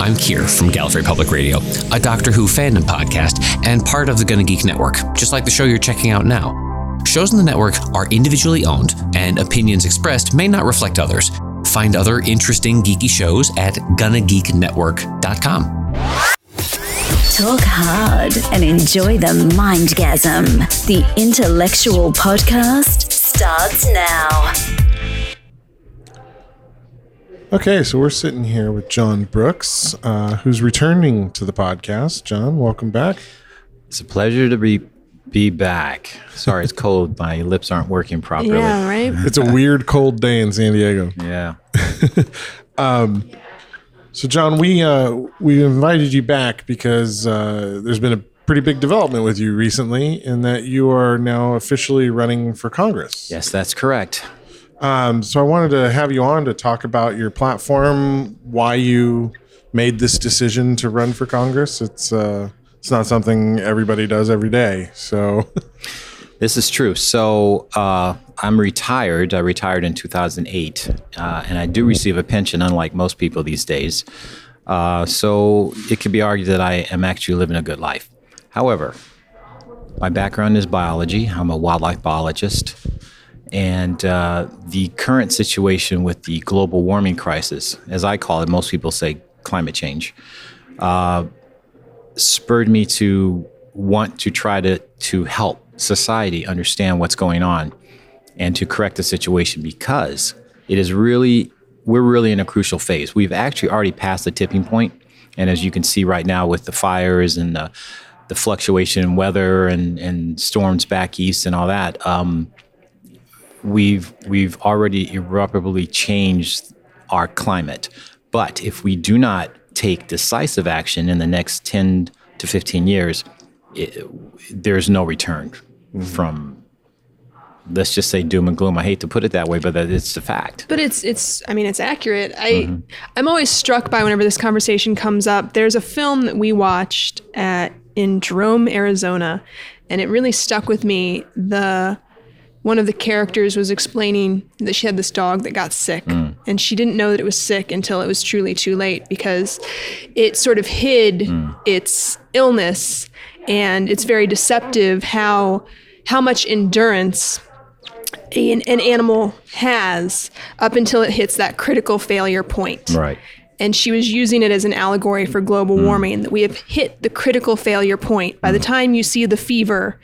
I'm Keir from Gallifrey Public Radio, a Doctor Who fandom podcast and part of the Gonna Geek Network, just like the show you're checking out now. Shows in the network are individually owned, and opinions expressed may not reflect others. Find other interesting geeky shows at GonnaGeekNetwork.com. Talk hard and enjoy the Mindgasm. The intellectual podcast starts now. Okay, so we're sitting here with John Brooks, who's returning to the podcast. John, welcome back. It's a pleasure to be back. Sorry, it's cold. My lips aren't working properly. Yeah, right? It's a weird cold day in San Diego. Yeah. So, John, we invited you back because there's been a pretty big development with you recently in that you are now officially running for Congress. Yes, that's correct. So I wanted to have you on to talk about your platform, why you made this decision to run for Congress. It's not something everybody does every day. So This is true. So I'm retired. I retired in 2008, and I do receive a pension, unlike most people these days. So it could be argued that I am actually living a good life. However, my background is biology. I'm a wildlife biologist. And the current situation with the global warming crisis, as I call it, most people say climate change, spurred me to want to try to help society understand what's going on and to correct the situation, because we're really in a crucial phase. We've actually already passed the tipping point. And as you can see right now with the fires and the fluctuation in weather and storms back east and all that, we've already irreparably changed our climate. But if we do not take decisive action in the next 10 to 15 years, there's no return from, let's just say, doom and gloom. I hate to put it that way, but it's the fact. But it's accurate. I'm always struck by whenever this conversation comes up. There's a film that we watched in Jerome, Arizona, and it really stuck with me. One of the characters was explaining that she had this dog that got sick, and she didn't know that it was sick until it was truly too late, because it sort of hid its illness, and it's very deceptive how much endurance an animal has up until it hits that critical failure point. Right. And she was using it as an allegory for global warming, that we have hit the critical failure point. By the time you see the fever,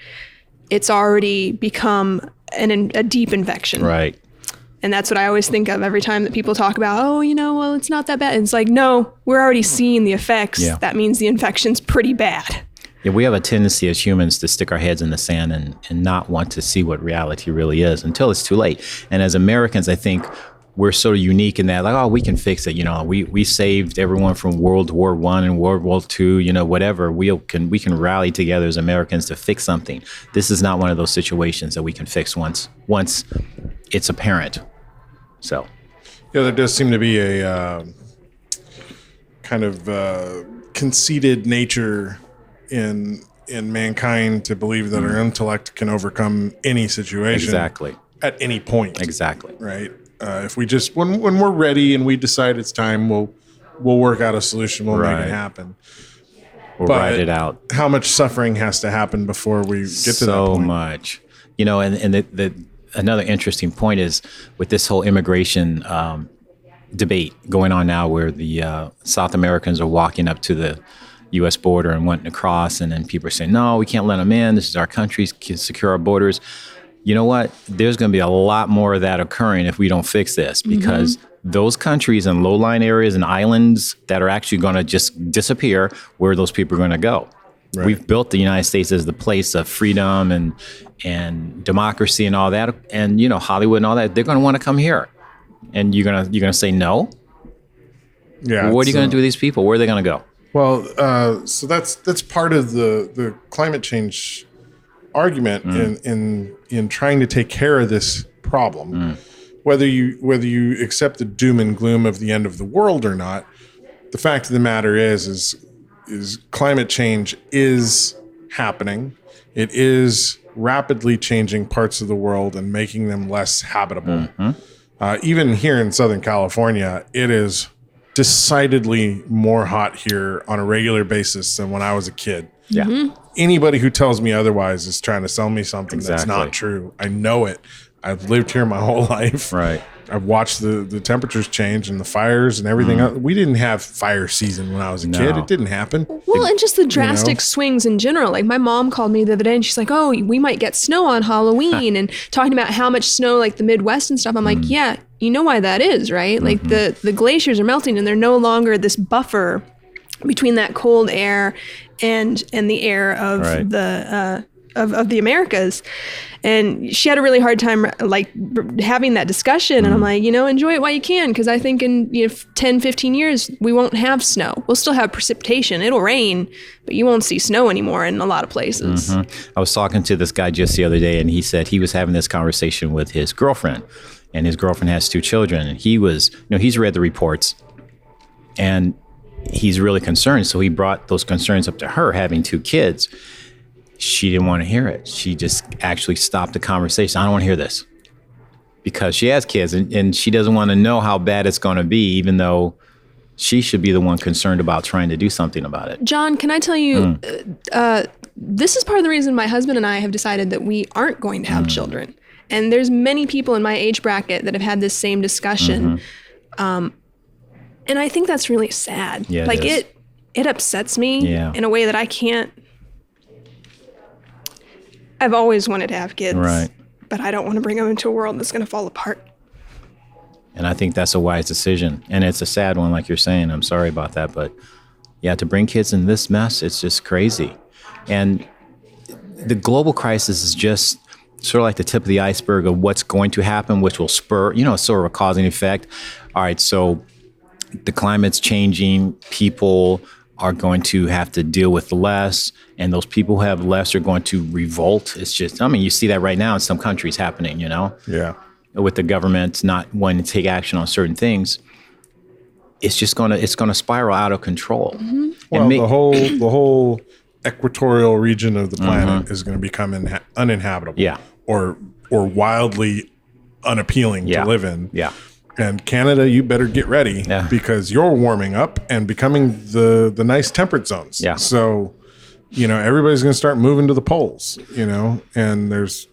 it's already become a deep infection. Right. And that's what I always think of every time that people talk about, well, it's not that bad. And it's like, no, we're already seeing the effects. Yeah. That means the infection's pretty bad. Yeah, we have a tendency as humans to stick our heads in the sand and not want to see what reality really is until it's too late. And as Americans, I think we're so unique in that, like, we can fix it. We saved everyone from World War I and World War II, whatever. We can rally together as Americans to fix something. This is not one of those situations that we can fix once it's apparent. So, yeah, there does seem to be a kind of conceited nature in mankind to believe that our intellect can overcome any situation. Exactly. At any point. Exactly. Right. If we just when we're ready and we decide it's time, we'll work out a solution. We'll make it happen. We'll ride it out. How much suffering has to happen before we get to that point? So much. And the another interesting point is with this whole immigration debate going on now, where the South Americans are walking up to the U.S. border and wanting to cross, and then people are saying, no, we can't let them in. This is our country, secure our borders. You know what? There's going to be a lot more of that occurring if we don't fix this, because those countries and low-lying areas and islands that are actually going to just disappear, where those people are going to go. Right. We've built the United States as the place of freedom and democracy and all that, and Hollywood and all that. They're going to want to come here, and you're gonna say no. Yeah. What are you going to do with these people? Where are they going to go? Well, so that's part of the climate change argument in trying to take care of this problem. Whether you accept the doom and gloom of the end of the world or not, the fact of the matter is climate change is happening. It is rapidly changing parts of the world and making them less habitable. Even here in Southern California, it is decidedly more hot here on a regular basis than when I was a kid. Yeah. Anybody who tells me otherwise is trying to sell me something that's Exactly. not true. I know it. I've lived here my whole life. Right. I've watched the temperatures change and the fires and everything else. We didn't have fire season when I was a kid. It didn't happen. Well, and just the drastic swings in general. Like my mom called me the other day and she's like, oh, we might get snow on Halloween and talking about how much snow, like the Midwest and stuff. I'm like, yeah, you know why that is, right? Like the glaciers are melting and they're no longer this buffer between that cold air and the air of of the Americas. And she had a really hard time like having that discussion. And I'm like, enjoy it while you can. Because I think in 10, 15 years, we won't have snow. We'll still have precipitation. It'll rain, but you won't see snow anymore in a lot of places. I was talking to this guy just the other day, and he said he was having this conversation with his girlfriend. And his girlfriend has 2 children. And he was, he's read the reports. And he's really concerned. So he brought those concerns up to her, having 2 kids. She didn't want to hear it. She just actually stopped the conversation. I don't want to hear this. Because she has kids and she doesn't want to know how bad it's going to be, even though she should be the one concerned about trying to do something about it. John, can I tell you, this is part of the reason my husband and I have decided that we aren't going to have children. And there's many people in my age bracket that have had this same discussion. And I think that's really sad. Yeah, like it is. It upsets me Yeah. in a way that I can't. I've always wanted to have kids. Right. But I don't want to bring them into a world that's going to fall apart. And I think that's a wise decision. And it's a sad one, like you're saying. I'm sorry about that. But yeah, to bring kids in this mess, it's just crazy. And the global crisis is just sort of like the tip of the iceberg of what's going to happen, which will spur, sort of a cause and effect. All right, so the climate's changing. People are going to have to deal with less, and those people who have less are going to revolt. It's just, you see that right now in some countries happening, Yeah. with the government not wanting to take action on certain things. It's just going to spiral out of control. Well, the whole equatorial region of the planet is going to become uninhabitable. Yeah. Or wildly unappealing Yeah. to live in. Yeah. And Canada, you better get ready because you're warming up and becoming the nice temperate zones. Yeah. So, everybody's going to start moving to the poles, and there's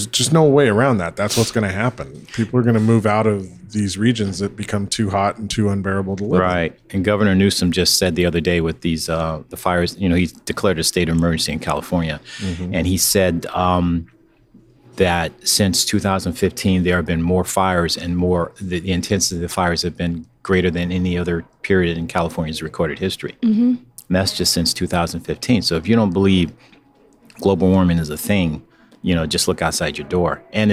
just no way around that. That's what's going to happen. People are going to move out of these regions that become too hot and too unbearable to live in. Right. And Governor Newsom just said the other day with these the fires, he declared a state of emergency in California. And he said that since 2015, there have been more fires and the intensity of the fires have been greater than any other period in California's recorded history. And that's just since 2015. So if you don't believe global warming is a thing, just look outside your door. And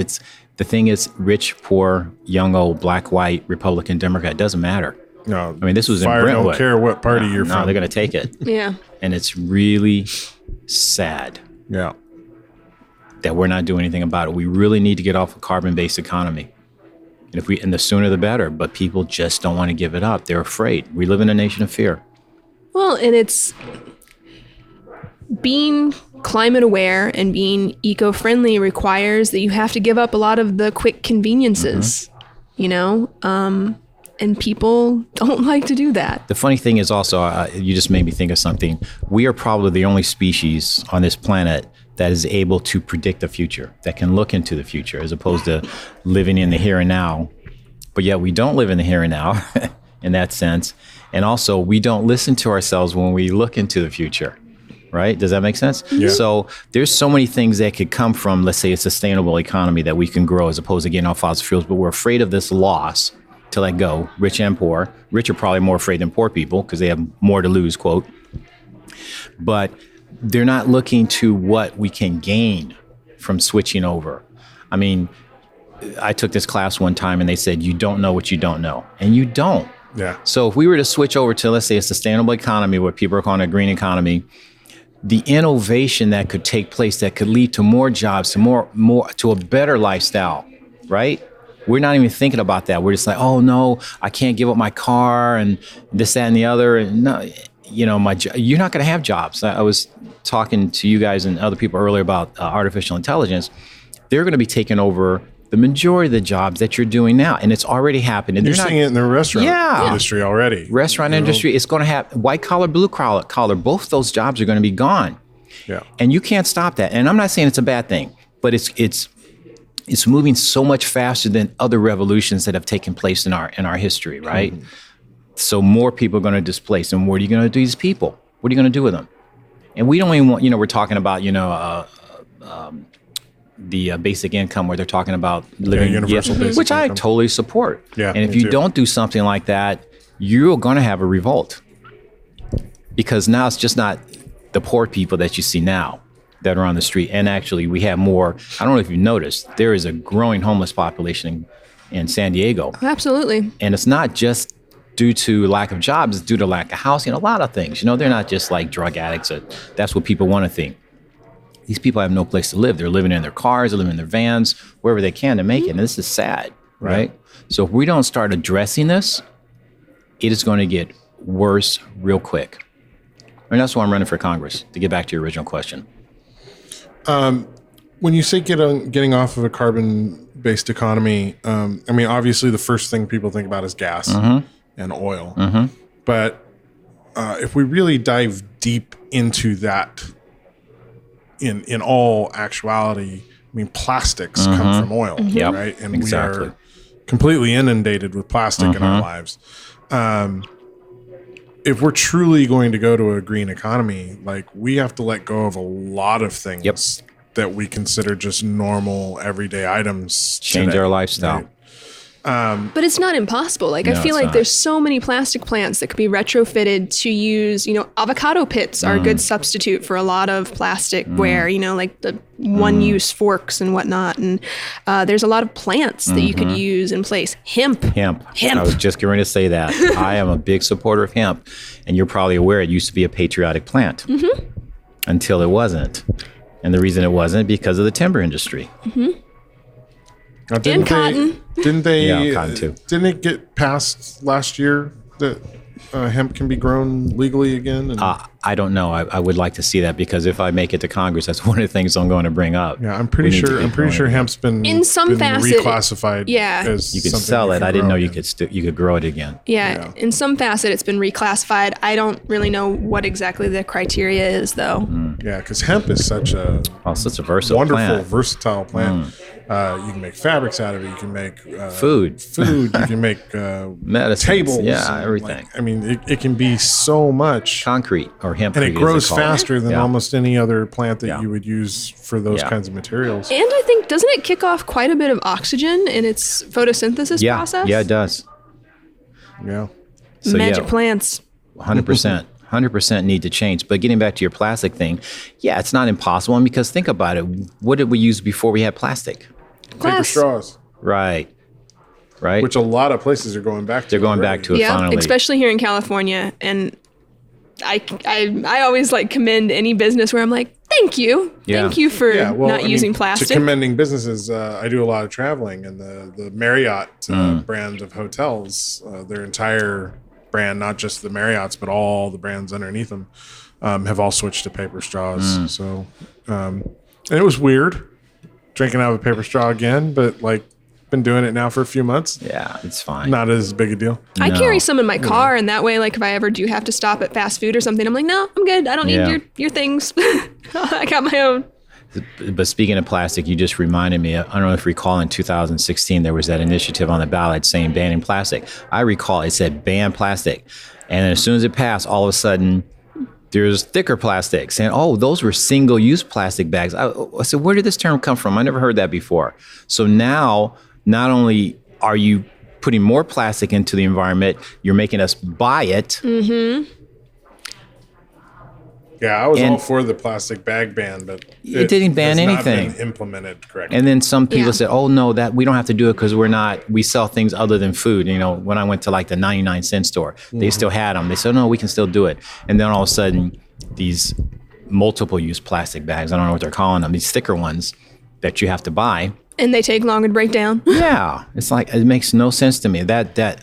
the thing is, rich, poor, young, old, black, white, Republican, Democrat, it doesn't matter. No, This was in fire Brentwood. don't care what party you're No, from. they're going to take it. Yeah. And it's really sad Yeah. that we're not doing anything about it. We really need to get off a carbon-based economy. And the sooner the better, but people just don't want to give it up. They're afraid. We live in a nation of fear. Well, and it's being climate aware and being eco-friendly requires that you have to give up a lot of the quick conveniences, and people don't like to do that. The funny thing is also, you just made me think of something. We are probably the only species on this planet that is able to predict the future, that can look into the future, as opposed to living in the here and now. But yet we don't live in the here and now in that sense. And also, we don't listen to ourselves when we look into the future, right? Does that make sense? Yeah. So there's so many things that could come from, let's say, a sustainable economy that we can grow as opposed to getting off fossil fuels, but we're afraid of this loss to let go, rich and poor. Rich are probably more afraid than poor people because they have more to lose, quote. But they're not looking to what we can gain from switching over. I took this class one time and they said, you don't know what you don't know. And you don't. Yeah. So if we were to switch over to, let's say, a sustainable economy, what people are calling a green economy, the innovation that could take place that could lead to more jobs, to more to a better lifestyle, right? We're not even thinking about that. We're just like, oh no, I can't give up my car and this, that, and the other. And no, you're not going to have jobs. I was talking to you guys and other people earlier about artificial intelligence. They're going to be taking over the majority of the jobs that you're doing now, and it's already happening. You're seeing it in the restaurant industry already. Restaurant industry, it's going to have white collar, blue collar. Both those jobs are going to be gone. Yeah. And you can't stop that. And I'm not saying it's a bad thing, but it's moving so much faster than other revolutions that have taken place in our history, right? Mm-hmm. So more people are going to displace. And what are you going to do with these people? What are you going to do with them? And we don't even want, we're talking about, the basic income where they're talking about living universal basic which income. I totally support. Yeah, and if me you too. don't do something like that, you're going to have a revolt, because now it's just not the poor people that you see now that are on the street. And actually we have more. I don't know if you've noticed, there is a growing homeless population in San Diego. Absolutely. And it's not just due to lack of jobs, it's due to lack of housing, a lot of things. They're not just like drug addicts. That's what people want to think. These people have no place to live. They're living in their cars, they're living in their vans, wherever they can to make it. And this is sad, right? So if we don't start addressing this, it is going to get worse real quick. And that's why I'm running for Congress, to get back to your original question. When you say getting off of a carbon-based economy, obviously the first thing people think about is gas and oil. Mm-hmm. But if we really dive deep into that, in all actuality, plastics come from oil, right? And we are completely inundated with plastic in our lives. If we're truly going to go to a green economy, we have to let go of a lot of things that we consider just normal everyday items. Change today, our lifestyle. right? But it's not impossible. I feel like there's so many plastic plants that could be retrofitted to use, avocado pits are a good substitute for a lot of plastic ware, like the one-use forks and whatnot. And there's a lot of plants that you could use in place. Hemp. I was just getting ready to say that. I am a big supporter of hemp. And you're probably aware it used to be a patriotic plant until it wasn't. And the reason it wasn't, because of the timber industry. Mm-hmm. Now, And cotton. Didn't they? Yeah, cotton too. Didn't it get passed last year that hemp can be grown legally again? And, I don't know. I would like to see that, because if I make it to Congress, that's one of the things I'm going to bring up. yeah, I'm pretty sure hemp's been In some been facet, reclassified. yeah. as You could something sell it. can I didn't grow know you again. could grow it again. Yeah, in some facet, it's been reclassified. I don't really know what exactly the criteria is, though. Yeah, because hemp is such a Such a versatile wonderful, plant. versatile plant. You can make fabrics out of it. You can make Food. You can make Medicines, tables. yeah, and, everything. It can be so much, Concrete or hemp. and it grows call it. faster than Yeah. almost any other plant that Yeah. you would use for those Yeah. kinds of materials. And I think, doesn't it kick off quite a bit of oxygen in its photosynthesis Yeah, process? yeah, it does. Yeah. So, Magic plants. 100%. 100% need to change. But getting back to your plastic thing, yeah, it's not impossible. And because think about it, what did we use before we had plastic? Paper Glass. Right. straws, Right. which a lot of places are going back to. They're going back to it Yeah, finally. especially here in California. And I always commend any business where I'm like, thank you. Yeah. Thank you for not using To plastic. commending businesses, I do a lot of traveling, and the Marriott brand of hotels, their entire brand, not just the Marriotts, but all the brands underneath them, have all switched to paper straws. So, and it was weird drinking out of a paper straw again, but been doing it now for a few months. Yeah, it's fine. Not as big a deal. I No. carry some in my car, and that way, if I ever do have to stop at fast food or something, I'm like, no, I'm good. I don't need Yeah. your things. I got my own. But speaking of plastic, you just reminded me. I don't know if you recall in 2016, there was that initiative on the ballot saying banning plastic. I recall it said ban plastic. And as soon as it passed, all of a sudden, there's thicker plastic saying, oh, those were single-use plastic bags. I said, where did this term come from? I never heard that before. So now, not only are you putting more plastic into the environment, you're making us buy it. Mm-hmm. Yeah, I was And- all for the plastic bag ban, but It didn't ban has anything. Not been implemented correctly. And then some people Yeah. said, oh, no, that we don't have to do it because we sell things other than food. When I went to the 99-cent store, they still had them. They said, no, we can still do it. And then all of a sudden, these multiple use plastic bags, I don't know what they're calling them, these thicker ones that you have to buy. And they take longer to break down. Yeah. It's it makes no sense to me. That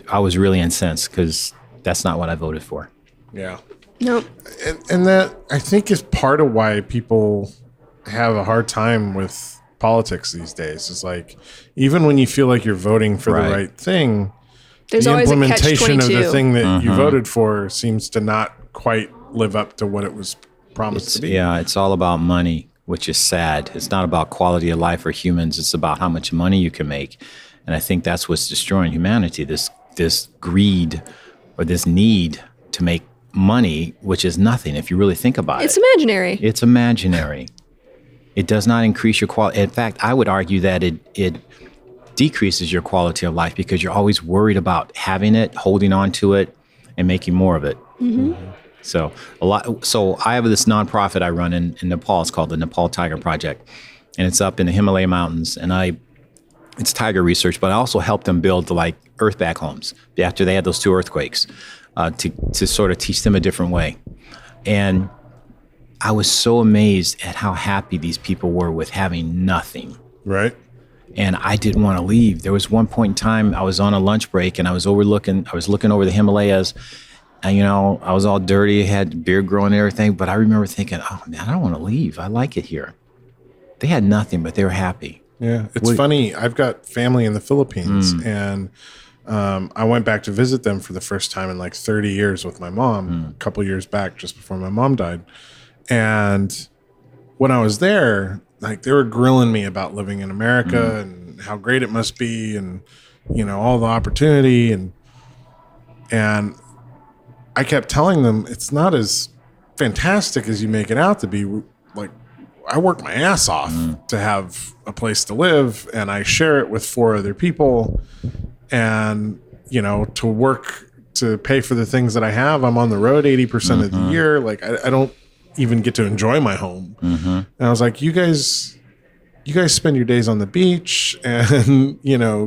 I was really incensed because that's not what I voted for. yeah. Nope. And that, I think, is part of why people have a hard time with politics these days. It's like, even when you feel like you're voting for Right. the right thing, There's the always a implementation of the catch-22. thing that you voted for seems to not quite live up to what it was promised to be. Yeah, it's all about money, which is sad. It's not about quality of life for humans. It's about how much money you can make. And I think that's what's destroying humanity, this greed or this need to make money, which is nothing if you really think about It's it. imaginary. It's imaginary. It does not increase your quality. In fact, I would argue that it decreases your quality of life because you're always worried about having it, holding on to it, and making more of it. So I have this nonprofit I run in Nepal. It's called the Nepal Tiger Project, and it's up in the Himalaya Mountains. And it's tiger research, but I also help them build like earthback homes after they had those 2 earthquakes to sort of teach them a different way. And I was so amazed at how happy these people were with having nothing. Right? And I didn't want to leave. There was one point in time I was on a lunch break and I was looking over the Himalayas, and I was all dirty, had beard growing and everything. But I remember thinking, oh man, I don't want to leave. I like it here. They had nothing, but they were happy. Yeah, it's funny. I've got family in the Philippines, and I went back to visit them for the first time in like 30 years with my mom, a couple years back, just before my mom died. And when I was there, like they were grilling me about living in America and how great it must be, and all the opportunity, and I kept telling them it's not as fantastic as you make it out to be. Like, I work my ass off to have a place to live, and I share it with 4 other people, and to work to pay for the things that I have. I'm on the road 80% of the year. Like I don't even get to enjoy my home. And I was like, you guys spend your days on the beach and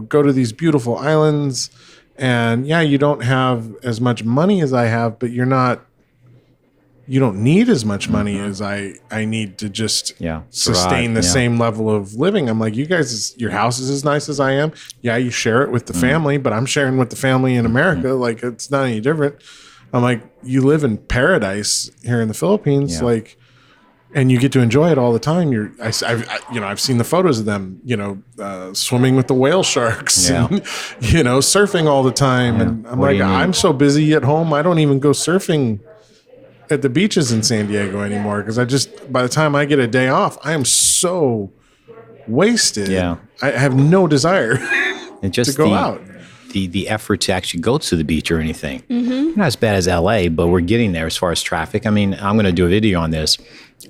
go to these beautiful islands, and yeah, you don't have as much money as I have, but you don't need as much money as I need to just sustain the same level of living. I'm like, you guys, your house is as nice as I am. Yeah, you share it with the family, but I'm sharing with the family in America. Like, it's not any different. I'm like, you live in paradise here in the Philippines, like, and you get to enjoy it all the time. I've seen the photos of them, swimming with the whale sharks, and, surfing all the time. And I'm like, I'm so busy at home, I don't even go surfing at the beaches in San Diego anymore, because by the time I get a day off, I am so wasted. Yeah. I have no desire And just to go out. The effort to actually go to the beach or anything. Not as bad as LA, but we're getting there as far as traffic. I mean, I'm going to do a video on this.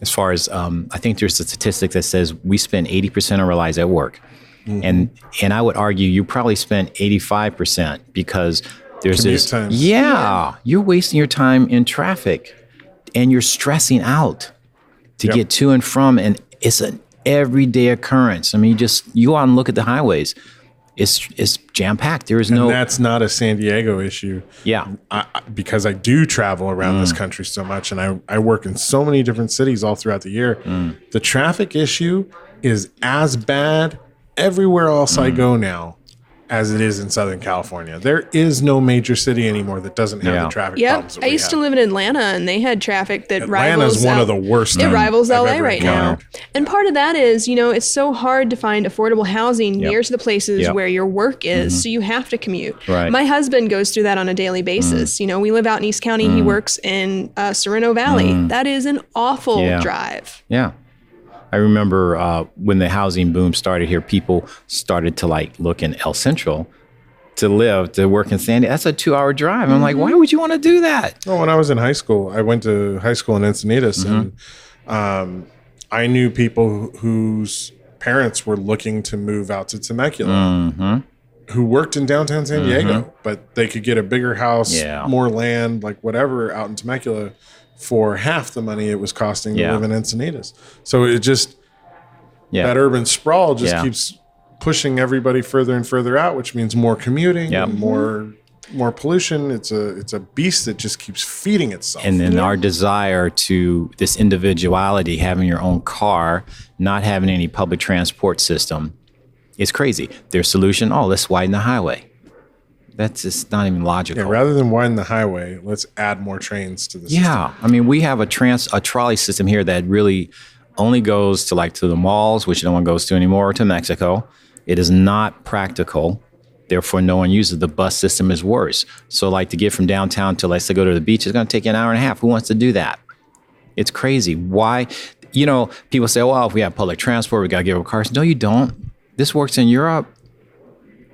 As far as I think there's a statistic that says we spend 80% of our lives at work, and I would argue you probably spent 85% because there's Commute this. times. Yeah, you're wasting your time in traffic, and you're stressing out to get to and from, and it's an everyday occurrence. I mean, you go out and look at the highways. It's jam packed. There is And that's not a San Diego issue. Yeah. Because I do travel around this country so much, and I work in so many different cities all throughout the year. The traffic issue is as bad everywhere else I go now as it is in Southern California. There is no major city anymore that doesn't have the traffic problems that I we used to have. live in Atlanta, and they had traffic that Atlanta's rivals one of the worst. It rivals I've LA ever right now. encountered. And part of that is, it's so hard to find affordable housing near to the places Yep. where your work is. So you have to commute. Right. My husband goes through that on a daily basis. We live out in East County. He works in Sereno Valley. That is an awful drive. Yeah. I remember when the housing boom started here, people started to look in El Central to work in San Diego. That's a 2-hour drive. I'm like, why would you want to do that? Well, when I was in high school, I went to high school in Encinitas, and I knew people whose parents were looking to move out to Temecula, who worked in downtown San Diego, but they could get a bigger house, more land, like whatever, out in Temecula for half the money it was costing to live in Encinitas. So it just, that urban sprawl just keeps pushing everybody further and further out, which means more commuting and more pollution. It's a beast that just keeps feeding itself. And then our desire to this individuality, having your own car, not having any public transport system, is crazy. Their solution, let's widen the highway. That's just not even logical. Yeah, rather than widen the highway, let's add more trains to the system. Yeah, I mean, we have a trolley system here that really only goes to the malls, which no one goes to anymore, or to Mexico. It is not practical. Therefore, no one uses. The bus system is worse. So like to get from downtown to, let's say, go to the beach, it's going to take you an hour and a half. Who wants to do that? It's crazy. Why? People say, well, if we have public transport, we got to give up cars. No, you don't. This works in Europe.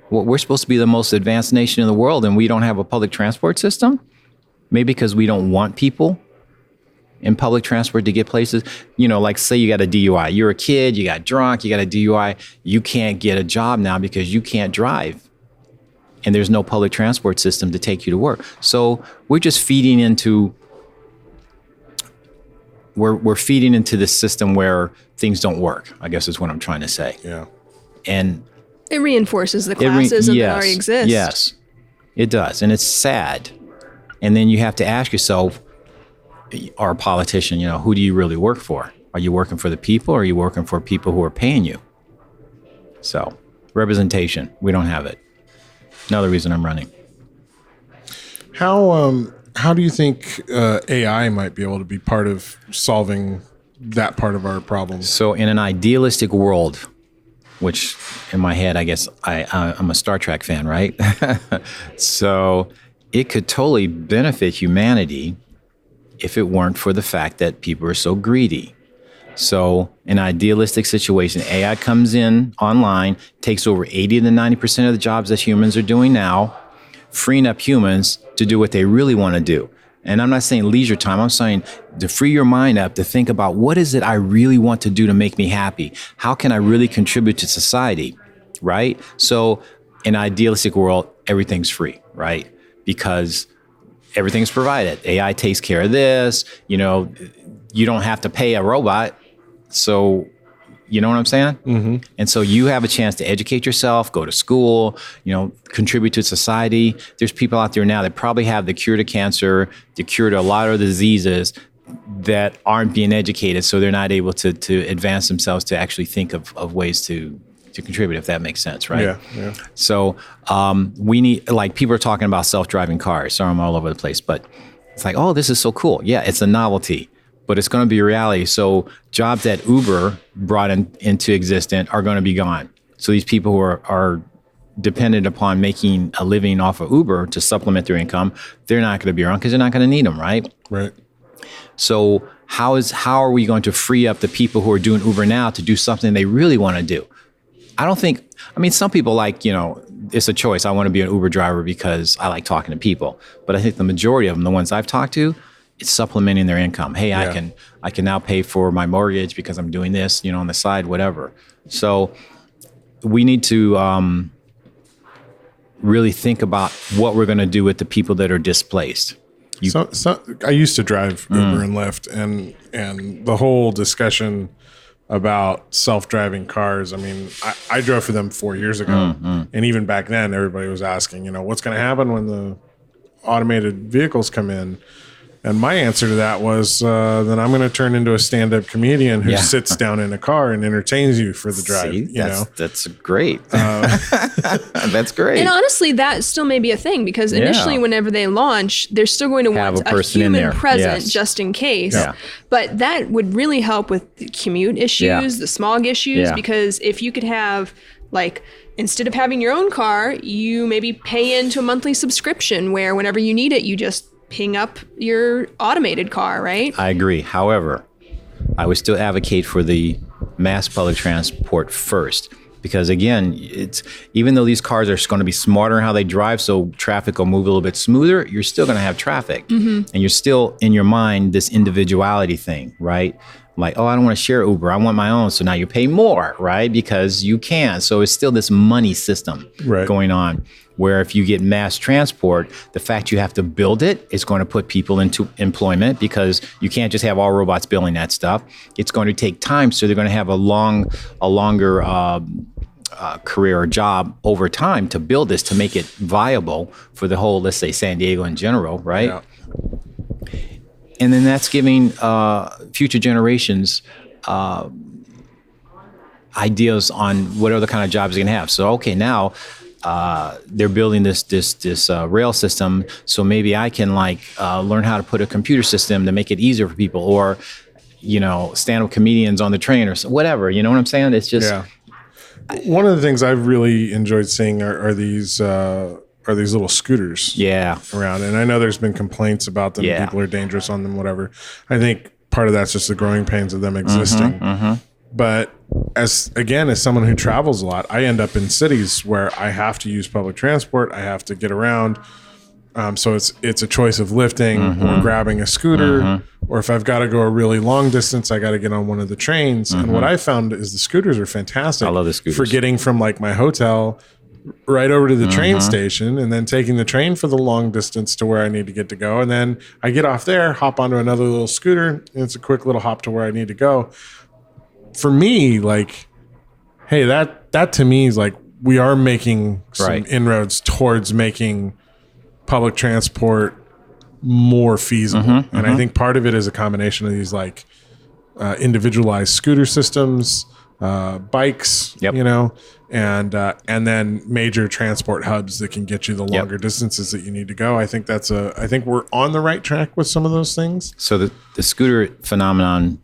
We're supposed to be the most advanced nation in the world, and we don't have a public transport system? Maybe because we don't want people in public transport to get places. Like say you got a DUI. You're a kid, you got drunk, you got a DUI. You can't get a job now because you can't drive. And there's no public transport system to take you to work. So we're just feeding into... We're feeding into this system where things don't work, I guess is what I'm trying to say. Yeah. And it reinforces the classism that already exists. Yes, it does. And it's sad. And then you have to ask yourself, or a politician, who do you really work for? Are you working for the people, or are you working for people who are paying you? So, representation, we don't have it. Another reason I'm running. How do you think AI might be able to be part of solving that part of our problems? So in an idealistic world, which in my head, I guess I'm a Star Trek fan, right? So it could totally benefit humanity if it weren't for the fact that people are so greedy. So in an idealistic situation, AI comes in online, takes over 80 to 90% of the jobs that humans are doing now, freeing up humans to do what they really want to do. And I'm not saying leisure time. I'm saying to free your mind up to think about, what is it I really want to do to make me happy? How can I really contribute to society, right? So in an idealistic world, everything's free, right? Because everything's provided. AI takes care of this. You don't have to pay a robot. So you know what I'm saying? Mm-hmm. And so you have a chance to educate yourself, go to school, contribute to society. There's people out there now that probably have the cure to cancer, the cure to a lot of diseases that aren't being educated. So they're not able to advance themselves to actually think of ways to contribute, if that makes sense, right? Yeah. So we need, people are talking about self-driving cars. Sorry, I'm all over the place, but it's like, oh, this is so cool. Yeah, it's a novelty, but it's going to be a reality. So jobs that Uber brought into existence are going to be gone. So these people who are dependent upon making a living off of Uber to supplement their income, they're not going to be around because they're not going to need them, right? Right. So how are we going to free up the people who are doing Uber now to do something they really want to do? Some people it's a choice. I want to be an Uber driver because I like talking to people. But I think the majority of them, the ones I've talked to, it's supplementing their income. Hey, yeah. I can now pay for my mortgage because I'm doing this, on the side, whatever. So we need to really think about what we're going to do with the people that are displaced. I used to drive Uber and Lyft, and the whole discussion about self-driving cars. I drove for them 4 years ago, and even back then, everybody was asking, what's going to happen when the automated vehicles come in? And my answer to that was, then I'm going to turn into a stand-up comedian who sits down in a car and entertains you for the drive. See, that's great. That's great. And honestly, that still may be a thing because initially, whenever they launch, they're still going to want a human present just in case. Yeah. But that would really help with the commute issues, the smog issues, because if you could have instead of having your own car, you maybe pay into a monthly subscription where whenever you need it, you just ping up your automated car, right? I agree. However, I would still advocate for the mass public transport first. Because again, even though these cars are going to be smarter in how they drive, so traffic will move a little bit smoother, you're still going to have traffic. Mm-hmm. And you're still, in your mind, this individuality thing, right? Like, oh, I don't want to share Uber. I want my own. So now you pay more, right? Because you can. So it's still this money system going on. Where if you get mass transport, the fact you have to build it is going to put people into employment because you can't just have all robots building that stuff. It's going to take time. So they're going to have a longer career or job over time to build this, to make it viable for the whole, let's say, San Diego in general, right? Yeah. And then that's giving future generations ideas on what other kind of jobs they can have. So, okay, now they're building this rail system, so maybe I can learn how to put a computer system to make it easier for people, or stand-up comedians on the train or whatever. You know what I'm saying? It's just One of the things I've really enjoyed seeing are these little scooters around. And I know there's been complaints about them. Yeah. People are dangerous on them, whatever. I think part of that's just the growing pains of them existing. But as someone who travels a lot, I end up in cities where I have to use public transport. I have to get around. So it's a choice of lifting or grabbing a scooter, or if I've got to go a really long distance, I got to get on one of the trains. And what I found is the scooters are fantastic. I love the scooters. For getting from like my hotel right over to the train station, and then taking the train for the long distance to where I need to get to go. And then I get off there, hop onto another little scooter, and it's a quick little hop to where I need to go. For me, like, hey, that to me is like, we are making some inroads towards making public transport more feasible. And I think part of it is a combination of these like individualized scooter systems, bikes, and then major transport hubs that can get you the longer distances that you need to go. I think I think we're on the right track with some of those things. So the scooter phenomenon,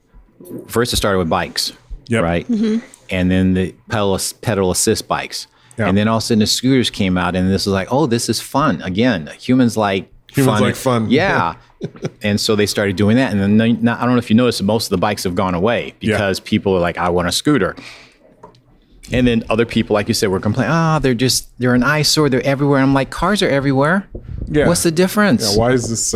first it started with bikes, right? And then the pedal assist bikes. And then all of a sudden the scooters came out, and this was like, oh, this is fun. Again, humans like fun. Yeah. And so they started doing that. And then I don't know if you noticed, most of the bikes have gone away because people are like, I want a scooter. And then other people, like you said, were complaining, they're an eyesore, they're everywhere. I'm like, cars are everywhere. Yeah. What's the difference? Yeah, why is this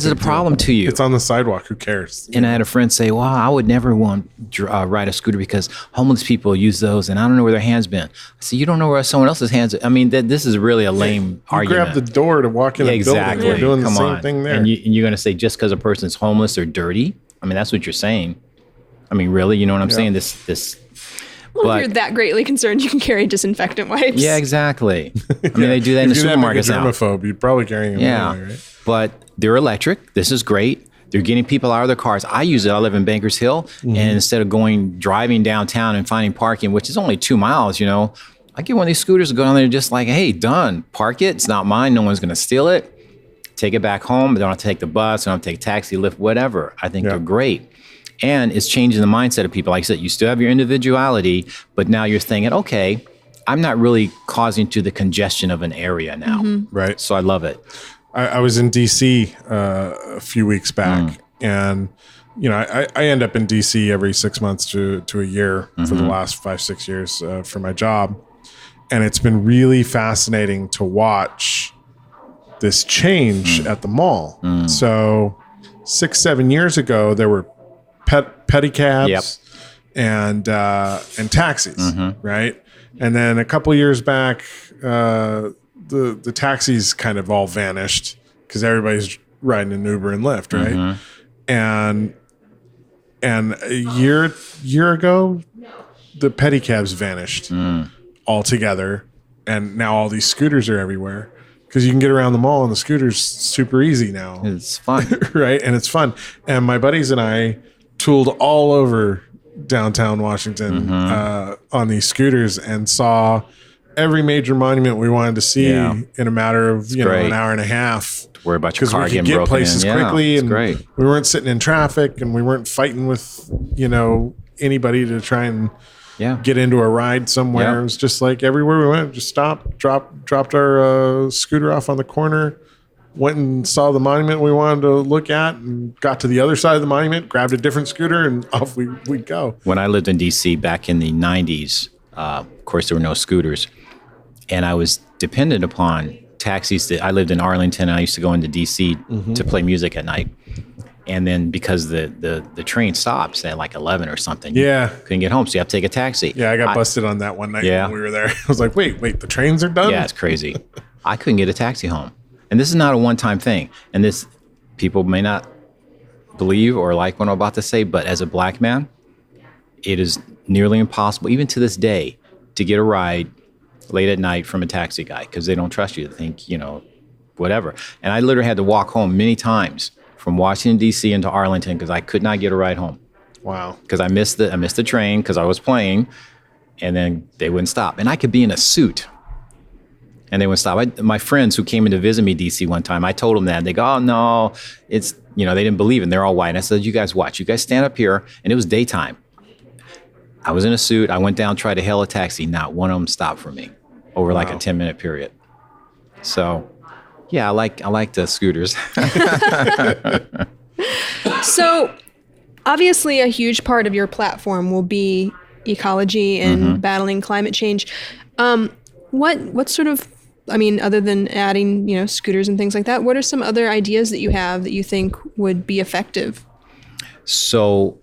a problem to you? It's on the sidewalk. Who cares? And I had a friend say, well, I would never want to ride a scooter because homeless people use those and I don't know where their hands been. I said, you don't know where someone else's hands are. I mean, this is really a lame argument. You grab the door to walk in a building. We're doing the same thing there. And you're going to say just because a person's homeless or dirty? I mean, that's what you're saying. I mean, really? You know what I'm saying? Well, if you're that greatly concerned, you can carry disinfectant wipes. Yeah, exactly. I mean, they do that in the supermarkets now. If you're germaphobe, you're probably carrying them anyway, right? But they're electric. This is great. They're getting people out of their cars. I use it. I live in Bankers Hill. And instead of driving downtown and finding parking, which is only 2 miles, I get one of these scooters to go down there just like, hey, done. Park it. It's not mine. No one's going to steal it. Take it back home. I don't have to take the bus. I don't have to take a taxi, Lyft, whatever. I think they're great. And it's changing the mindset of people. Like I said, you still have your individuality, but now you're thinking, okay, I'm not really causing to the congestion of an area now. Right. So I love it. I was in DC a few weeks back, and I end up in DC every 6 months to a year for the last 5-6 years for my job, and it's been really fascinating to watch this change at the mall. So 6-7 years ago, there were pedicabs and taxis, right? And then a couple years back, the taxis kind of all vanished because everybody's riding an Uber and Lyft, right? And a year ago, the pedicabs vanished altogether, and now all these scooters are everywhere because you can get around the mall and the scooter's super easy now. It's fun, right? And it's fun. And my buddies and I tooled all over downtown Washington on these scooters and saw every major monument we wanted to see in a matter of an hour and a half. Worry about your car getting broken in. Because we could get places quickly, and great. We weren't sitting in traffic, and we weren't fighting with anybody to try and get into a ride somewhere. It was just like everywhere we went, just stopped, dropped our scooter off on the corner, went and saw the monument we wanted to look at, and got to the other side of the monument, grabbed a different scooter, and off we'd go. When I lived in D.C. back in the 90s, of course, there were no scooters. And I was dependent upon taxis. I lived in Arlington, and I used to go into D.C. to play music at night. And then because the train stops at like 11 or something, you couldn't get home, so you have to take a taxi. Yeah, I got busted on that one night when we were there. I was like, wait, the trains are done? Yeah, it's crazy. I couldn't get a taxi home. And this is not a one-time thing. And this, people may not believe or like what I'm about to say, but as a black man, it is nearly impossible, even to this day, to get a ride late at night from a taxi guy because they don't trust you. They think, whatever. And I literally had to walk home many times from Washington, D.C. into Arlington because I could not get a ride home. Wow. Because I missed the train because I was playing, and then they wouldn't stop. And I could be in a suit, and they wouldn't stop. My friends who came in to visit me D.C. one time, I told them that. They go, oh, no, it's they didn't believe it. And they're all white. And I said, you guys watch. You guys stand up here. And it was daytime. I was in a suit. I went down, tried to hail a taxi. Not one of them stopped for me over like a 10-minute period. So, yeah, I like the scooters. So, obviously, a huge part of your platform will be ecology and battling climate change. What sort of, other than adding, scooters and things like that, what are some other ideas that you have that you think would be effective? So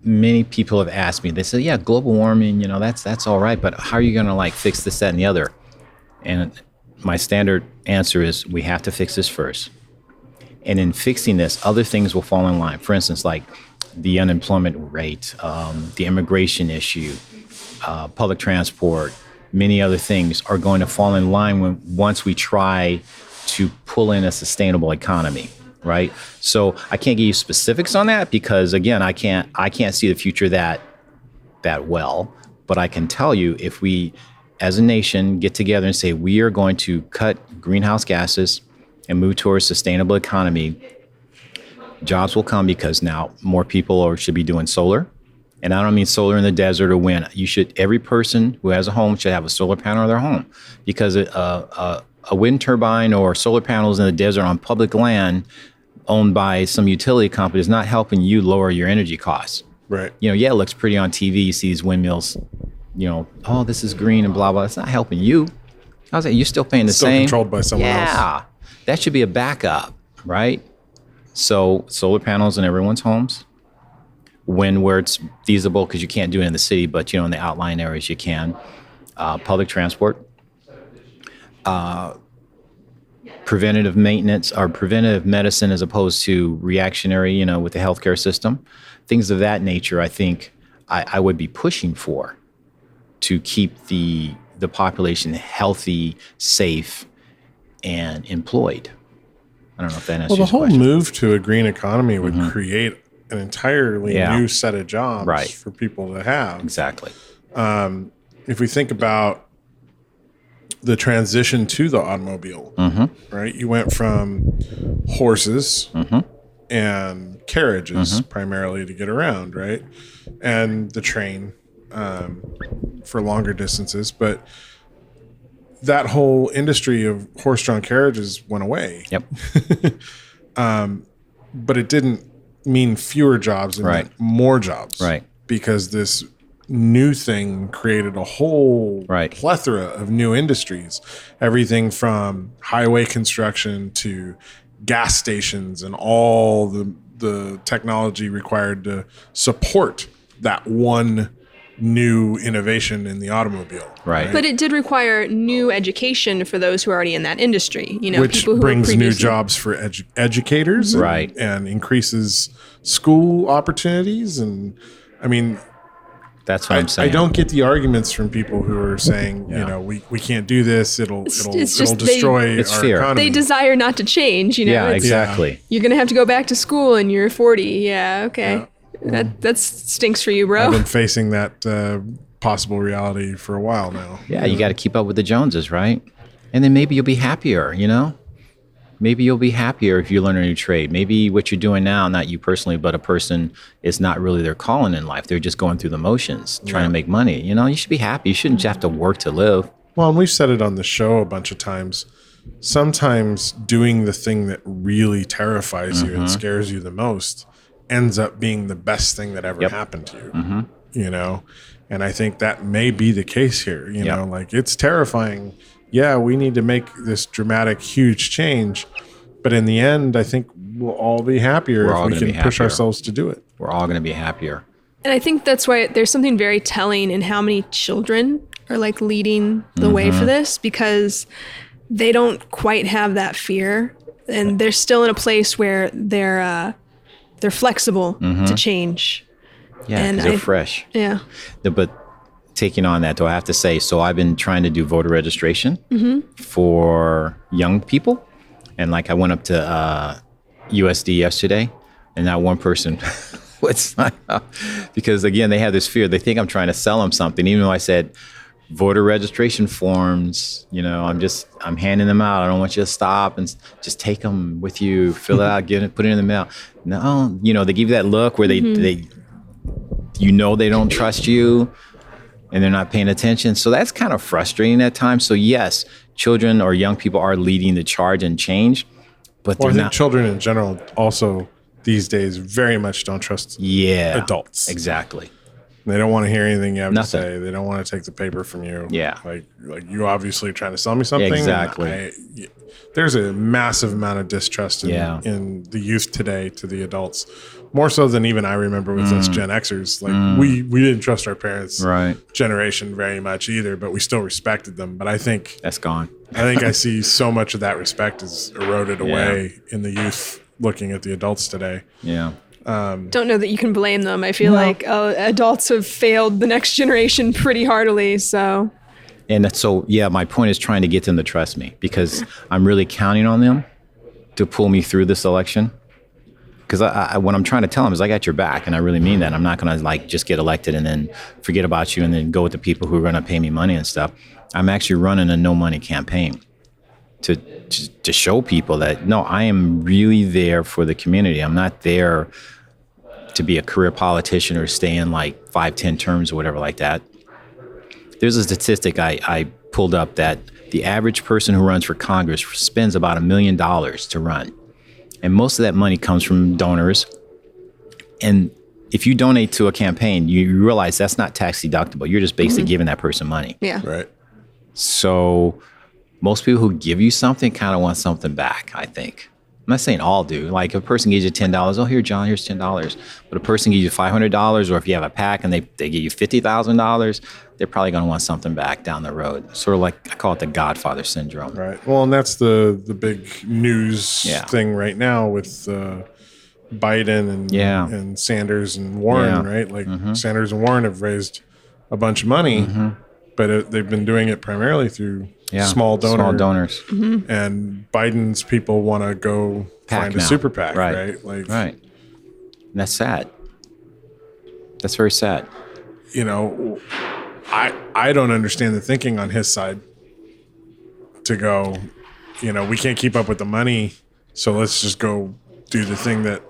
many people have asked me, they say, yeah, global warming, that's all right, but how are you going to fix this, that, and the other? And my standard answer is we have to fix this first. And in fixing this, other things will fall in line. For instance, like the unemployment rate, the immigration issue, public transport, many other things are going to fall in line once we try to pull in a sustainable economy, right? So I can't give you specifics on that because, again, I can't see the future that well. But I can tell you, if we, as a nation, get together and say we are going to cut greenhouse gases and move towards a sustainable economy, jobs will come because now more people should be doing solar. And I don't mean solar in the desert or wind. Every person who has a home should have a solar panel on their home, because a wind turbine or solar panels in the desert on public land owned by some utility company is not helping you lower your energy costs. Right. It looks pretty on TV. You see these windmills, oh, this is green and blah, blah. It's not helping you. I was like, you're still paying the Still same. controlled by someone else. Yeah. That should be a backup, right? So solar panels in everyone's homes. Wind where it's feasible, because you can't do it in the city, but in the outlying areas you can. Public transport, preventative maintenance or preventative medicine as opposed to reactionary, with the healthcare system. Things of that nature, I think I would be pushing for to keep the population healthy, safe, and employed. I don't know if that answers your question. Well, the whole move to a green economy would create an entirely new set of jobs for people to have. Exactly. If we think about the transition to the automobile, right? You went from horses and carriages primarily to get around, right? And the train for longer distances. But that whole industry of horse-drawn carriages went away. Yep. But it didn't mean fewer jobs, it meant more jobs. Right. Because this new thing created a whole plethora of new industries. Everything from highway construction to gas stations and all the technology required to support that one new innovation in the automobile. Right. But it did require new education for those who are already in that industry. Which people who brings new jobs for educators, and increases school opportunities. And that's what I'm saying. I don't get the arguments from people who are saying, we can't do this. It'll destroy our fear. economy. They desire not to change. Yeah, exactly. You're gonna have to go back to school, and you're 40. Yeah, okay. Yeah. That stinks for you, bro. I've been facing that possible reality for a while now. Yeah, you got to keep up with the Joneses, right? And then maybe you'll be happier, Maybe you'll be happier if you learn a new trade. Maybe what you're doing now, not you personally, but a person is not really their calling in life. They're just going through the motions, trying to make money. You should be happy. You shouldn't have to work to live. Well, and we've said it on the show a bunch of times. Sometimes doing the thing that really terrifies you and scares you the most ends up being the best thing that ever happened to you, And I think that may be the case here, it's terrifying. Yeah, we need to make this dramatic, huge change. But in the end, I think we'll all be happier if we can push ourselves to do it. We're all going to be happier. And I think that's why there's something very telling in how many children are leading the way for this, because they don't quite have that fear. And they're still in a place where they're flexible to change. Yeah, and they're fresh. Yeah. But taking on that, though, I have to say, so I've been trying to do voter registration for young people. And I went up to USD yesterday, and not one person would sign up. Because, again, they have this fear. They think I'm trying to sell them something, even though I said voter registration forms. I'm handing them out. I don't want you to stop and just take them with you, fill it out, put it in the mail. No, they give you that look where they they don't trust you and they're not paying attention. So that's kind of frustrating at times. So yes, children or young people are leading the charge and change, but I think children in general also these days very much don't trust adults. Exactly. They don't want to hear anything you have Nothing. to say. They don't want to take the paper from you. Yeah. Like you obviously trying to sell me something. Exactly. There's a massive amount of distrust in the youth today to the adults, more so than even I remember with us Gen Xers. Like we didn't trust our parents' generation very much either, but we still respected them. But I think that's gone. I see so much of that respect is eroded away in the youth looking at the adults today. Yeah. Don't know that you can blame them. I feel like adults have failed the next generation pretty heartily. So, my point is trying to get them to trust me because I'm really counting on them to pull me through this election. Because what I'm trying to tell them is I got your back, and I really mean that. I'm not going to just get elected and then forget about you and then go with the people who are going to pay me money and stuff. I'm actually running a no money campaign to show people that, no, I am really there for the community. I'm not there to be a career politician or stay in 5-10 terms or whatever like that. There's a statistic I pulled up that the average person who runs for Congress spends about $1 million to run. And most of that money comes from donors. And if you donate to a campaign, you realize that's not tax deductible. You're just basically giving that person money. Yeah. Right. So most people who give you something kind of want something back, I think. I'm not saying all do. Like if a person gives you $10, oh, here, John, here's $10. But a person gives you $500, or if you have a pack and they give you $50,000, they're probably going to want something back down the road. Sort of like, I call it the Godfather syndrome. Right. Well, and that's the big news thing right now with Biden and Sanders and Warren, right? Like Sanders and Warren have raised a bunch of money, but they've been doing it primarily through small donors. And Biden's people want to go find a super PAC, right? Right. And that's sad. That's very sad. I don't understand the thinking on his side to go, we can't keep up with the money, so let's just go do the thing that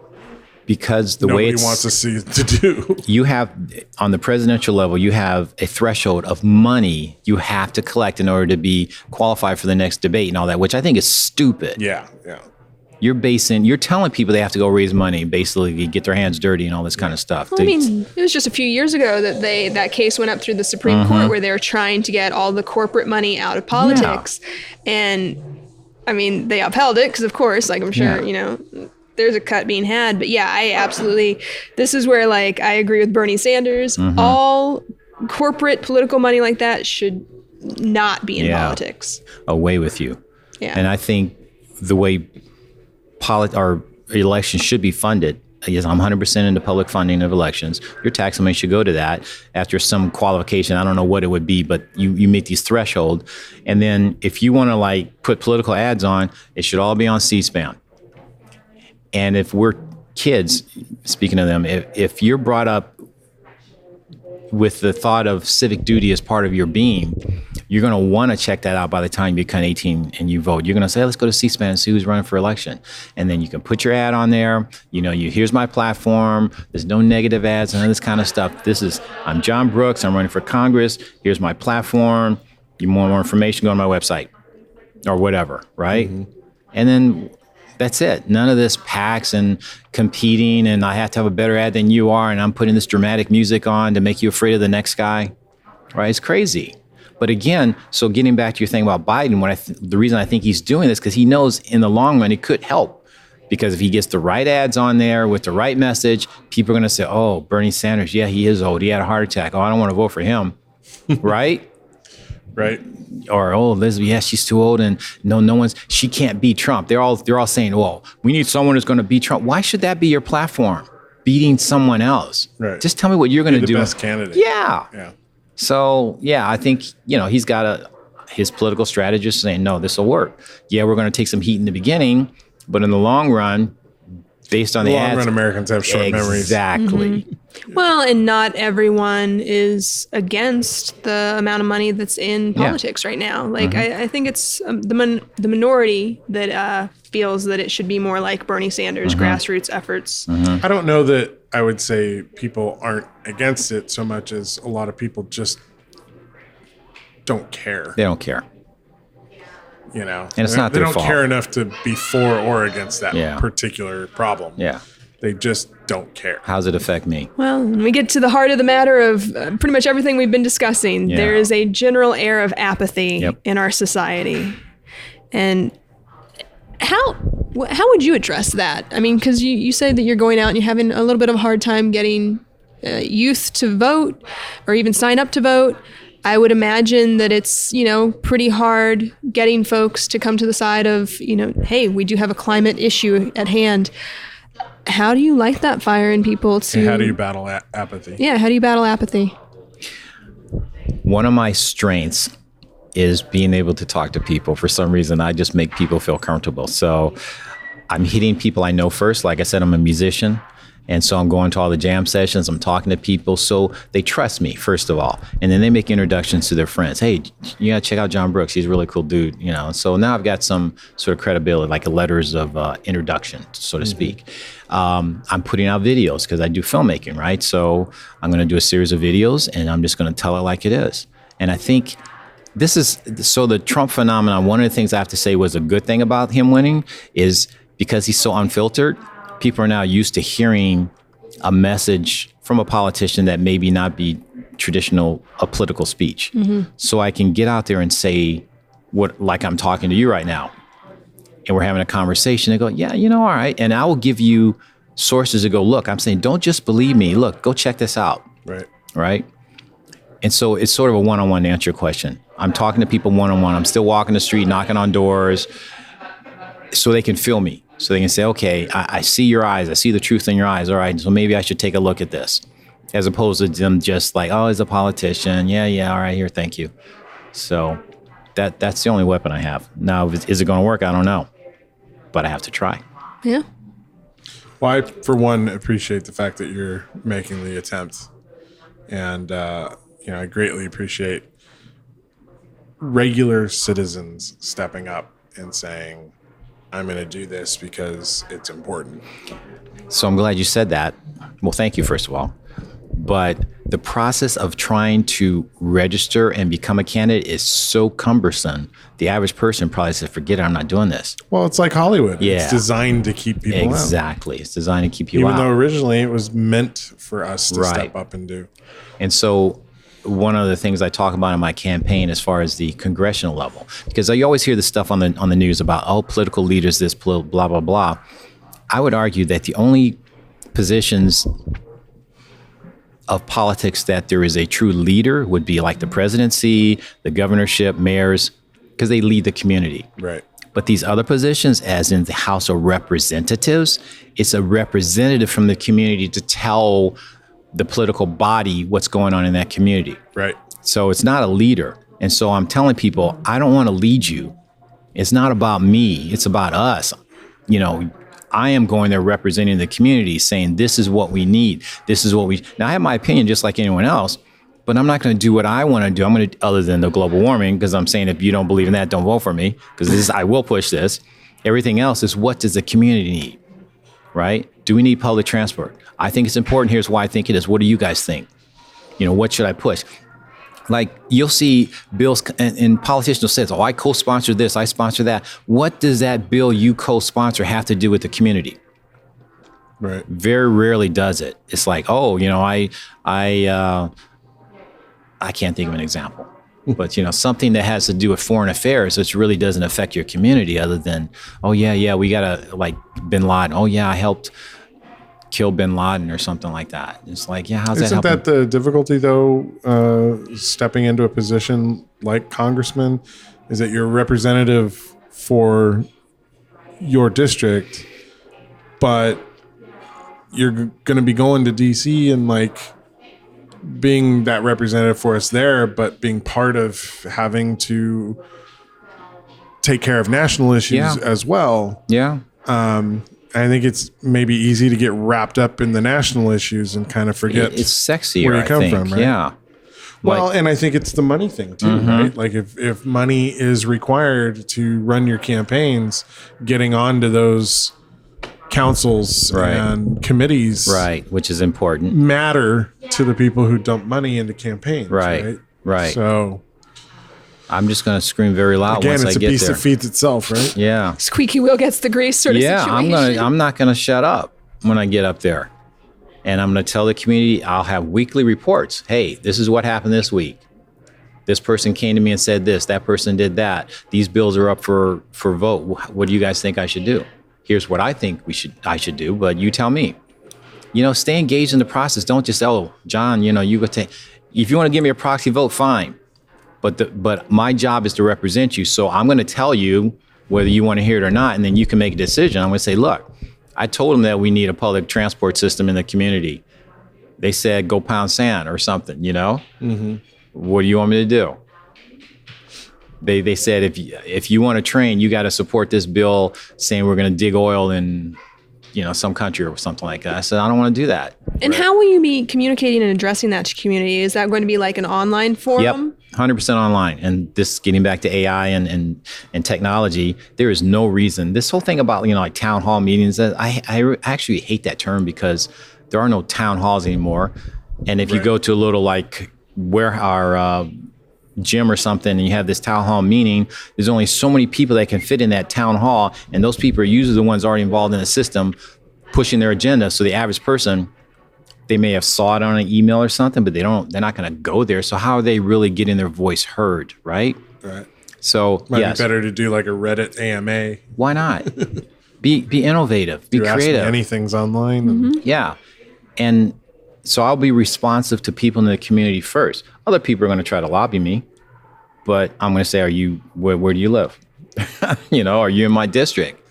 because the nobody way it's wants us to do. You have, on the presidential level, you have a threshold of money you have to collect in order to be qualified for the next debate and all that, which I think is stupid. Yeah. You're telling people they have to go raise money, basically get their hands dirty and all this kind of stuff. Well, it was just a few years ago that that case went up through the Supreme Court where they were trying to get all the corporate money out of politics. And they upheld it because, of course, I'm sure, there's a cut being had. But this is where I agree with Bernie Sanders. All corporate political money like that should not be in politics. Away with you. Yeah. And I think the way our elections should be funded, yes, I'm 100% into public funding of elections. Your tax money should go to that after some qualification. I don't know what it would be, but you meet these threshold. And then if you want to put political ads on, it should all be on C-SPAN. And if we're kids, speaking of them, if you're brought up with the thought of civic duty as part of your being, you're going to want to check that out by the time you become 18 and you vote. You're going to say, let's go to C-SPAN and see who's running for election. And then you can put your ad on there. Here's my platform. There's no negative ads, none of this kind of stuff. I'm John Brooks. I'm running for Congress. Here's my platform. You want more information, go on my website or whatever, right? And then that's it. None of this PACs and competing and I have to have a better ad than you are and I'm putting this dramatic music on to make you afraid of the next guy, right? It's crazy. But again, so getting back to your thing about Biden, the reason I think he's doing this because he knows in the long run it could help. Because if he gets the right ads on there with the right message, people are going to say, oh, Bernie Sanders, he is old. He had a heart attack. Oh, I don't want to vote for him. Right? Right. Or, oh, Elizabeth, she's too old and she can't beat Trump. They're all saying, well, we need someone who's going to beat Trump. Why should that be your platform? Beating someone else. Right. Just tell me what you're going to do. The best candidate. Yeah. So, I think, he's got his political strategist saying, no, this will work. Yeah, we're going to take some heat in the beginning, but in the long run, based on the long ads. run Americans have short memories. Exactly. Well, and not everyone is against the amount of money that's in politics right now. Like, I think it's the minority that feels that it should be more like Bernie Sanders, grassroots efforts. I don't know that I would say people aren't against it so much as a lot of people just don't care. They don't care. You know, And it's not they their don't fault. care enough to be for or against that Yeah. particular problem. Yeah. They just don't care. How does it affect me? Well, when we get to the heart of the matter of pretty much everything we've been discussing, Yeah. there is a general air of apathy Yep. in our society. And how would you address that? I mean, because you say that you're going out and you're having a little bit of a hard time getting youth to vote or even sign up to vote. I would imagine that it's, pretty hard getting folks to come to the side of, hey, we do have a climate issue at hand. How do you light that fire in people to... And how do you battle apathy? Yeah, how do you battle apathy? One of my strengths is being able to talk to people. For some reason, I just make people feel comfortable. So I'm hitting people I know first. Like I said, I'm a musician. And so I'm going to all the jam sessions. I'm talking to people. So they trust me, first of all. And then they make introductions to their friends. Hey, you got to check out John Brooks. He's a really cool dude. So now I've got some sort of credibility, like letters of introduction, so to speak. I'm putting out videos because I do filmmaking, right? So I'm going to do a series of videos and I'm just going to tell it like it is. And I think so the Trump phenomenon, one of the things I have to say was a good thing about him winning is because he's so unfiltered. People are now used to hearing a message from a politician that maybe not be traditional a political speech. So I can get out there and say what, like I'm talking to you right now, and we're having a conversation and go, yeah, all right. And I will give you sources to go, look, I'm saying, don't just believe me. Look, go check this out. Right. And so it's sort of a one-on-one to answer your question. I'm talking to people one-on-one. I'm still walking the street, knocking on doors so they can feel me. So they can say, okay, I see your eyes. I see the truth in your eyes. All right, so maybe I should take a look at this. As opposed to them just like, oh, he's a politician. Yeah, all right, here, thank you. So that's the only weapon I have. Now, is it going to work? I don't know. But I have to try. Yeah. Well, I, for one, appreciate the fact that you're making the attempt. And, I greatly appreciate regular citizens stepping up and saying, I'm going to do this because it's important. So I'm glad you said that. Well, thank you, first of all. But the process of trying to register and become a candidate is so cumbersome. The average person probably says, forget it, I'm not doing this. Well, it's like Hollywood. Yeah. It's designed to keep people out. Exactly. It's designed to keep you Even out. though originally it was meant for us to Right. step up and do. And so one of the things I talk about in my campaign as far as the congressional level, because you always hear this stuff on the news about, political leaders, this, blah, blah, blah. I would argue that the only positions of politics that there is a true leader would be like the presidency, the governorship, mayors, because they lead the community. Right. But these other positions, as in the House of Representatives, it's a representative from the community to tell the political body what's going on in that community. Right. So it's not a leader. And so I'm telling people, I don't want to lead you. It's not about me. It's about us. I am going there representing the community, saying this is what we need. This is what now I have my opinion just like anyone else, but I'm not going to do what I want to do. I'm going to, other than the global warming, because I'm saying if you don't believe in that, don't vote for me, because I will push this. Everything else is what does the community need, right? Do we need public transport? I think it's important. Here's why I think it is. What do you guys think? What should I push? Like you'll see bills and politicians will say, I co-sponsor this, I sponsor that. What does that bill you co-sponsor have to do with the community? Right. Very rarely does it. It's like, I can't think of an example, but something that has to do with foreign affairs, which really doesn't affect your community other than, we gotta like Bin Laden. Oh yeah, I helped kill Bin Laden or something like that. It's like, how's that Isn't helping? that the difficulty though, stepping into a position like congressman, is that you're a representative for your district, but you're going to be going to DC and like being that representative for us there, but being part of having to take care of national issues Yeah. as well. Yeah. it's maybe easy to get wrapped up in the national issues and kind of forget It's sexier, where you come I think. from, right? Yeah. Well, and I think it's the money thing too, right? Like if money is required to run your campaigns, getting onto those councils and committees, Right, which is important. matter to the people who dump money into campaigns, Right. So I'm just going to scream very loud again, once it's I a get beast there. that feeds itself, right? Yeah. Squeaky wheel gets the grease sort of situation. I'm not going to shut up when I get up there. And I'm going to tell the community, I'll have weekly reports. Hey, this is what happened this week. This person came to me and said this, that person did that. These bills are up for vote. What do you guys think I should do? Here's what I think I should do, but you tell me. Stay engaged in the process. Don't just, John, you go take, if you want to give me a proxy vote, fine. But my job is to represent you. So I'm going to tell you whether you want to hear it or not, and then you can make a decision. I'm going to say, look, I told them that we need a public transport system in the community. They said, go pound sand or something, Mm-hmm. What do you want me to do? They said, if you want to train, you got to support this bill saying we're going to dig oil in, some country or something like that. I said, I don't want to do that. And how will you be communicating and addressing that to community? Is that going to be like an online forum? Yep, 100% online. And this getting back to AI and technology, there is no reason. This whole thing about, like town hall meetings, I actually hate that term because there are no town halls anymore. And if you go to a little like where our gym or something and you have this town hall meeting, there's only so many people that can fit in that town hall. And those people are usually the ones already involved in the system pushing their agenda. So the average person, they may have saw it on an email or something, but they're not going to go there. So how are they really getting their voice heard, right? Right. So Might be better to do like a Reddit AMA. Why not? Be innovative, be creative. Anything's online. And Yeah. And so I'll be responsive to people in the community first. Other people are going to try to lobby me, but I'm going to say, where do you live? Are you in my district?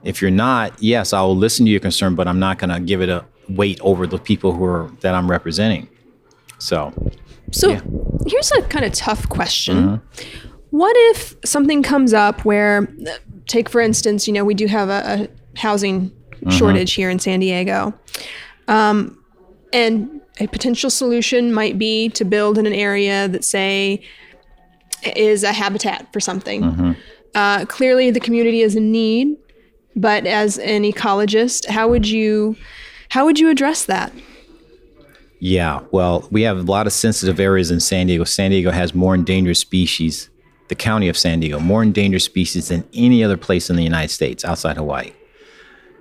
If you're not, yes, I will listen to your concern, but I'm not going to give it a weight over the people that I'm representing. So Here's a kind of tough question. What if something comes up where, take for instance, we do have a housing shortage here in San Diego. And a potential solution might be to build in an area that, say, is a habitat for something. Clearly, the community is in need, but as an ecologist, how would you address that? Yeah, well, we have a lot of sensitive areas in San Diego. San Diego has more endangered species, the county of San Diego, more endangered species than any other place in the United States outside Hawaii.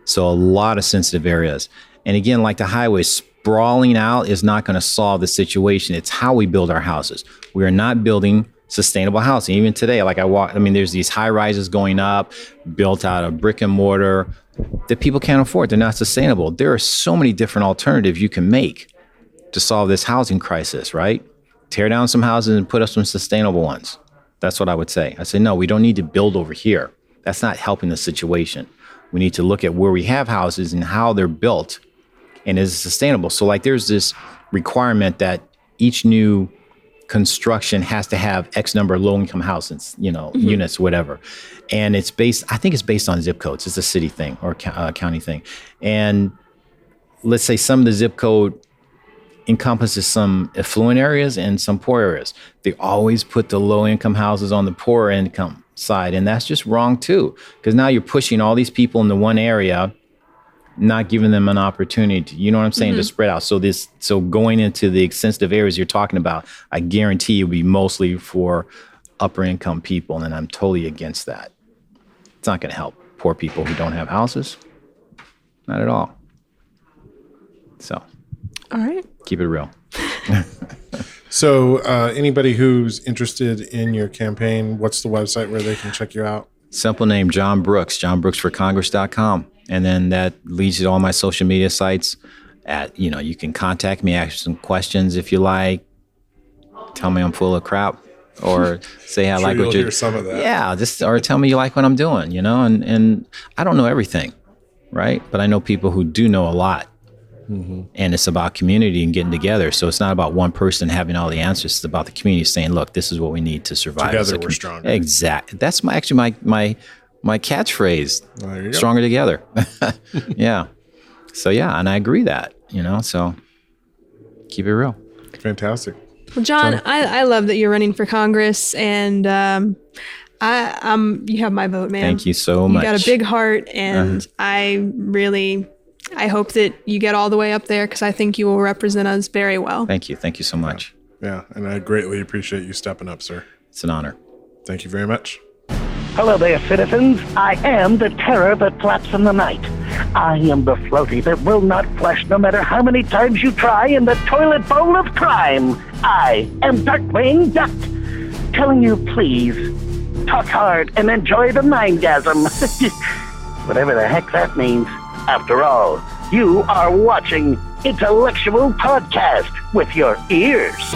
So a lot of sensitive areas. And again, like the highway, sprawling out is not going to solve the situation. It's how we build our houses. We are not building sustainable housing. Even today, there's these high rises going up, built out of brick and mortar that people can't afford. They're not sustainable. There are so many different alternatives you can make to solve this housing crisis, right? Tear down some houses and put up some sustainable ones. That's what I would say. I say, no, we don't need to build over here. That's not helping the situation. We need to look at where we have houses and how they're built and is it sustainable. So like there's this requirement that each new construction has to have X number of low-income houses, units, whatever. And I think it's based on zip codes. It's a city thing or county thing. And let's say some of the zip code encompasses some affluent areas and some poor areas. They always put the low-income houses on the poor income side. And that's just wrong too, because now you're pushing all these people into one area, not giving them an opportunity, you know what I'm saying, to spread out. So going into the sensitive areas you're talking about, I guarantee you'll be mostly for upper income people. And I'm totally against that. It's not going to help poor people who don't have houses. Not at all. So. All right. Keep it real. So anybody who's interested in your campaign, what's the website where they can check you out? Simple name, John Brooks, johnbrooksforcongress.com. And then that leads you to all my social media sites. You can contact me, ask some questions if you like. Tell me I'm full of crap, or say I like what you're. Hear some of that. Yeah, or tell me you like what I'm doing. And I don't know everything, right? But I know people who do know a lot. And it's about community and getting together. So it's not about one person having all the answers. It's about the community saying, look, this is what we need to survive. Together we're stronger. Exactly. That's my my catchphrase. There you go. Stronger together. Yeah. So yeah, and I agree that, so keep it real. Fantastic. Well, John, I love that you're running for Congress, and you have my vote, man. Thank you so much. You got a big heart, and I hope that you get all the way up there because I think you will represent us very well. Thank you. Thank you so much. Yeah, and I greatly appreciate you stepping up, sir. It's an honor. Thank you very much. Hello there, citizens. I am the terror that flaps in the night. I am the floaty that will not flush no matter how many times you try in the toilet bowl of crime. I am Darkwing Duck, telling you please, talk hard and enjoy the mindgasm. Whatever the heck that means. After all, you are watching Intellectual Podcast with your ears.